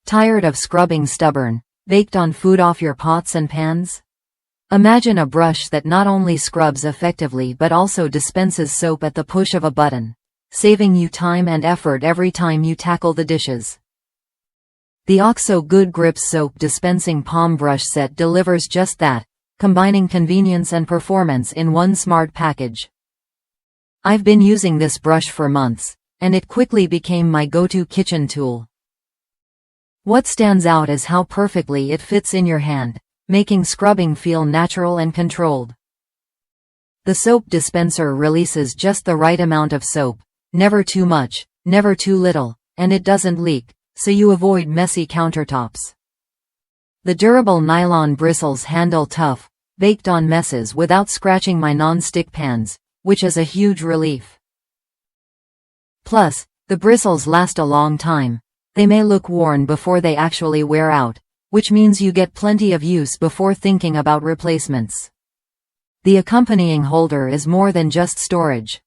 Tired of scrubbing stubborn, baked on food off your pots and pans? Imagine a brush that not only scrubs effectively but also dispenses soap at the push of a button, saving you time and effort every time you tackle the dishes. The OXO Good Grips Soap Dispensing Palm Brush Set delivers just that, combining convenience and performance in one smart package. I've been using this brush for months, and it quickly became my go-to kitchen tool. What stands out is how perfectly it fits in your hand, making scrubbing feel natural and controlled. The soap dispenser releases just the right amount of soap, never too much, never too little, and it doesn't leak, so you avoid messy countertops. The durable nylon bristles handle tough, baked-on messes without scratching my non-stick pans, which is a huge relief. Plus, the bristles last a long time. They may look worn before they actually wear out, which means you get plenty of use before thinking about replacements. The accompanying holder is more than just storage.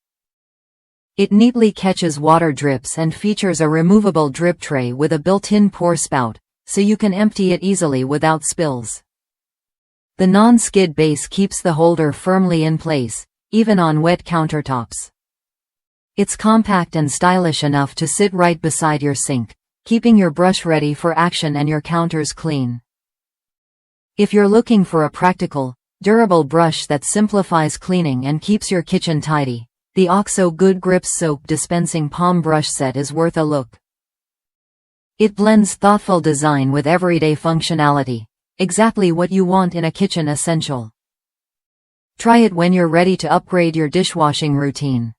It neatly catches water drips and features a removable drip tray with a built-in pour spout, so you can empty it easily without spills. The non-skid base keeps the holder firmly in place, even on wet countertops. It's compact and stylish enough to sit right beside your sink, keeping your brush ready for action and your counters clean. If you're looking for a practical, durable brush that simplifies cleaning and keeps your kitchen tidy, the OXO Good Grips Soap Dispensing Palm Brush Set is worth a look. It blends thoughtful design with everyday functionality, exactly what you want in a kitchen essential. Try it when you're ready to upgrade your dishwashing routine.